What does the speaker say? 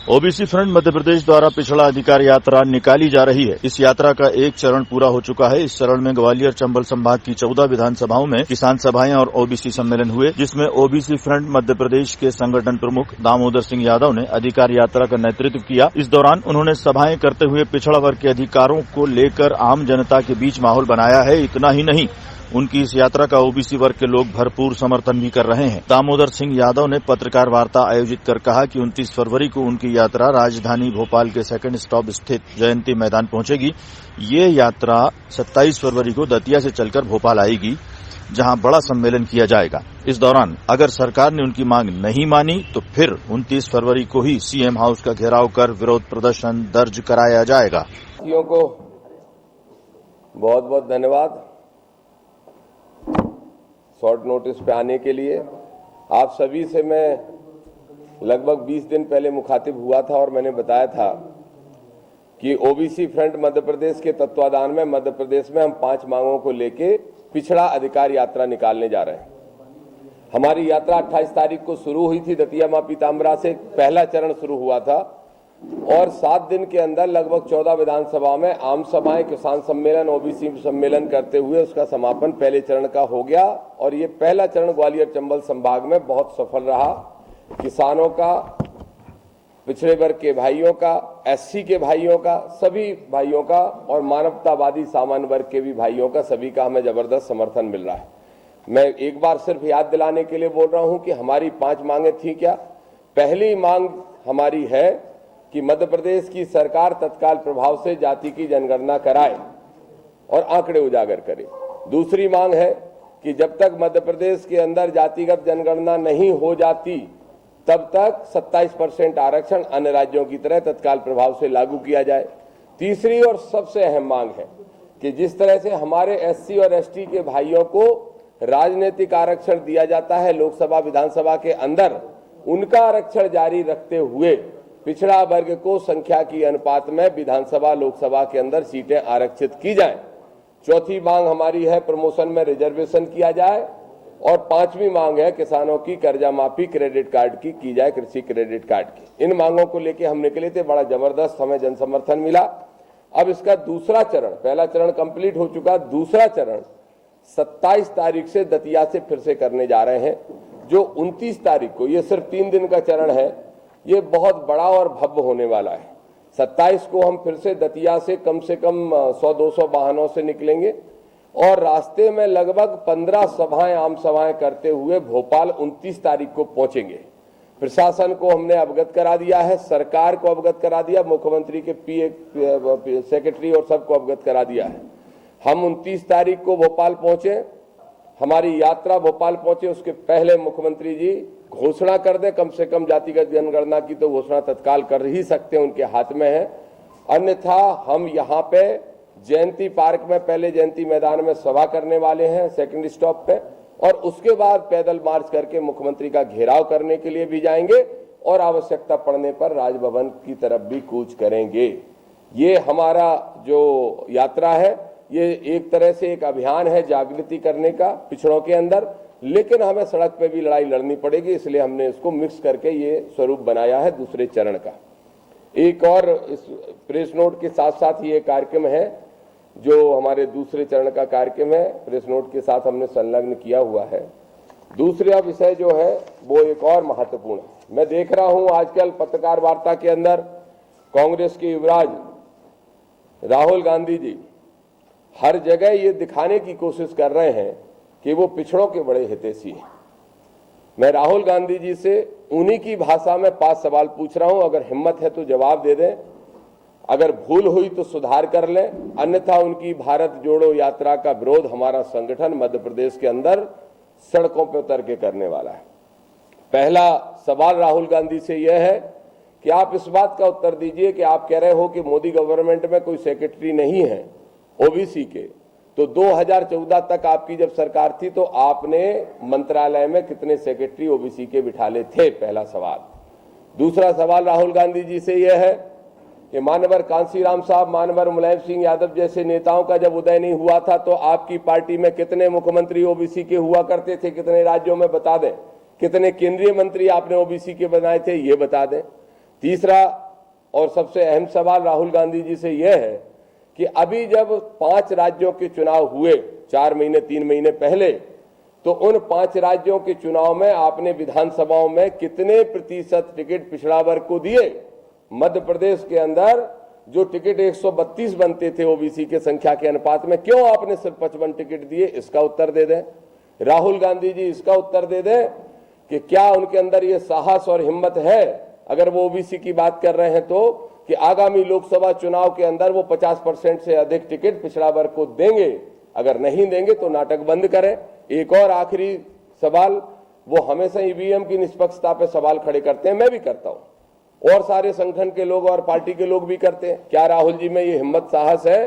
OBC front Madhya Pradesh द्वारा पिछड़ा अधिकार यात्रा निकाली जा रही है। इस यात्रा का एक चरण पूरा हो चुका है। इस चरण में ग्वालियर चंबल संभाग की 14 विधानसभाओं में किसान सभाएं और ओबीसी सम्मेलन हुए, जिसमें ओबीसी फ्रंट मध्य प्रदेश के संगठन प्रमुख दामोदर सिंह यादव ने अधिकार यात्रा का नेतृत्व किया। इस दौरान उन्होंने सभाएं करते हुए पिछड़ा वर्ग के अधिकारों को लेकर आम जनता के बीच माहौल बनाया है। इतना ही नहीं, उनकी इस यात्रा का ओबीसी वर्ग के लोग भरपूर समर्थन भी कर रहे हैं। दामोदर सिंह यादव ने पत्रकार वार्ता आयोजित कर कहा कि 29 फरवरी को उनकी यात्रा राजधानी भोपाल के सेकंड स्टॉप स्थित जयंती मैदान पहुंचेगी। ये यात्रा 27 फरवरी को दतिया से चलकर भोपाल आएगी, जहां बड़ा सम्मेलन किया जाएगा। इस दौरान अगर सरकार ने उनकी मांग नहीं मानी तो फिर 29 फरवरी को ही सीएम हाउस का घेराव कर विरोध प्रदर्शन दर्ज कराया जाएगा। को बहुत बहुत धन्यवाद शॉर्ट नोटिस पे आने के लिए। आप सभी से मैं लगभग 20 दिन पहले मुखातिब हुआ था और मैंने बताया था कि ओबीसी फ्रंट मध्य प्रदेश के तत्वाधान में मध्य प्रदेश में हम 5 मांगों को लेके पिछड़ा अधिकार यात्रा निकालने जा रहे हैं। हमारी यात्रा 28 तारीख को शुरू हुई थी। दतिया मां पीताम्बरा से पहला चरण शुरू हुआ था और 7 दिन के अंदर लगभग 14 विधानसभा में आम सभाएं, किसान सम्मेलन, ओबीसी सम्मेलन करते हुए उसका समापन पहले चरण का हो गया। और ये पहला चरण ग्वालियर चंबल संभाग में बहुत सफल रहा। किसानों का, पिछड़े वर्ग के भाइयों का, एससी के भाइयों का, सभी भाइयों का और मानवतावादी सामान्य वर्ग के भी भाइयों का, सभी का हमें जबरदस्त समर्थन मिल रहा है। मैं एक बार सिर्फ याद दिलाने के लिए बोल रहा हूं कि हमारी 5 मांगे थी। क्या पहली मांग हमारी है कि मध्य प्रदेश की सरकार तत्काल प्रभाव से जाति की जनगणना कराए और आंकड़े उजागर करे। दूसरी मांग है कि जब तक मध्य प्रदेश के अंदर जातिगत जनगणना नहीं हो जाती तब तक 27% आरक्षण अन्य राज्यों की तरह तत्काल प्रभाव से लागू किया जाए। तीसरी और सबसे अहम मांग है कि जिस तरह से हमारे एससी और एसटी के भाइयों को राजनीतिक आरक्षण दिया जाता है लोकसभा विधानसभा के अंदर, उनका आरक्षण जारी रखते हुए पिछड़ा वर्ग को संख्या की अनुपात में विधानसभा लोकसभा के अंदर सीटें आरक्षित की जाएं। चौथी मांग हमारी है प्रमोशन में रिजर्वेशन किया जाए और 5वीं मांग है किसानों की कर्जा माफी क्रेडिट कार्ड की जाए, कृषि क्रेडिट कार्ड की। इन मांगों को लेकर हम निकले थे, बड़ा जबरदस्त हमें जन समर्थन मिला। अब इसका दूसरा चरण, पहला चरण कंप्लीट हो चुका, दूसरा चरण 27 तारीख से दतिया से फिर से करने जा रहे हैं, जो 29 तारीख को, ये सिर्फ 3 दिन का चरण है, ये बहुत बड़ा और भव्य होने वाला है। 27 को हम फिर से दतिया से कम 100-200 वाहनों से निकलेंगे और रास्ते में लगभग 15 सभाएं, आम सभाएं करते हुए भोपाल 29 तारीख को पहुंचेंगे। प्रशासन को हमने अवगत करा दिया है, सरकार को अवगत करा दिया, मुख्यमंत्री के पीए सेक्रेटरी और सबको अवगत करा दिया है। हम 29 तारीख को भोपाल पहुंचे, हमारी यात्रा भोपाल पहुंचे, उसके पहले मुख्यमंत्री जी घोषणा कर दे, कम से कम जातिगत जनगणना की तो घोषणा तत्काल कर ही सकते हैं, उनके हाथ में है। अन्यथा हम यहाँ पे जयंती पार्क में, पहले जयंती मैदान में सभा करने वाले हैं सेकंड स्टॉप पे, और उसके बाद पैदल मार्च करके मुख्यमंत्री का घेराव करने के लिए भी जाएंगे और आवश्यकता पड़ने पर राजभवन की तरफ भी कूच करेंगे। ये हमारा जो यात्रा है, ये एक तरह से एक अभियान है जागृति करने का पिछड़ों के अंदर, लेकिन हमें सड़क पे भी लड़ाई लड़नी पड़ेगी, इसलिए हमने इसको मिक्स करके ये स्वरूप बनाया है दूसरे चरण का। एक और इस प्रेस नोट के साथ साथ ये कार्यक्रम है जो हमारे दूसरे चरण का कार्यक्रम है, प्रेस नोट के साथ हमने संलग्न किया हुआ है। दूसरा विषय जो है वो एक और महत्वपूर्ण है। मैं देख रहा हूं आजकल पत्रकार वार्ता के अंदर कांग्रेस के युवराज राहुल गांधी जी हर जगह ये दिखाने की कोशिश कर रहे हैं कि वो पिछड़ों के बड़े हितैषी हैं। मैं राहुल गांधी जी से उन्हीं की भाषा में 5 सवाल पूछ रहा हूं, अगर हिम्मत है तो जवाब दे दें, अगर भूल हुई तो सुधार कर लें, अन्यथा उनकी भारत जोड़ो यात्रा का विरोध हमारा संगठन मध्य प्रदेश के अंदर सड़कों पर उतर के करने वाला है। पहला सवाल राहुल गांधी से यह है कि आप इस बात का उत्तर दीजिए कि आप कह रहे हो कि मोदी गवर्नमेंट में कोई सेक्रेटरी नहीं है ओबीसी के, तो 2014 तक आपकी जब सरकार थी तो आपने मंत्रालय में कितने सेक्रेटरी ओबीसी के बिठाले थे? पहला सवाल। दूसरा सवाल राहुल गांधी जी से यह है कि मानवर कांसीराम साहब, मानवर मुलायम सिंह यादव जैसे नेताओं का जब उदय नहीं हुआ था तो आपकी पार्टी में कितने मुख्यमंत्री ओबीसी के हुआ करते थे? कितने राज्यों में बता दें। कितने केंद्रीय मंत्री आपने ओबीसी के बनाए थे? ये बता दें। तीसरा और सबसे अहम सवाल राहुल गांधी जी से यह है कि अभी जब 5 राज्यों के चुनाव हुए 4 महीने 3 महीने पहले, तो उन 5 राज्यों के चुनाव में आपने विधानसभाओं में कितने प्रतिशत टिकट पिछड़ा वर्ग को दिए? मध्य प्रदेश के अंदर जो टिकट 132 बनते थे ओबीसी के संख्या के अनुपात में, क्यों आपने सिर्फ 55 टिकट दिए? इसका उत्तर दे दें राहुल गांधी जी, इसका उत्तर दे दें कि क्या उनके अंदर ये साहस और हिम्मत है, अगर वो ओबीसी की बात कर रहे हैं तो, कि आगामी लोकसभा चुनाव के अंदर वो 50% से अधिक टिकट पिछड़ा वर्ग को देंगे? अगर नहीं देंगे तो नाटक बंद करें। एक और आखिरी सवाल, वो हमेशा ईवीएम की निष्पक्षता पे सवाल खड़े करते हैं, मैं भी करता हूं और सारे संगठन के लोग और पार्टी के लोग भी करते हैं। क्या राहुल जी में ये हिम्मत साहस है?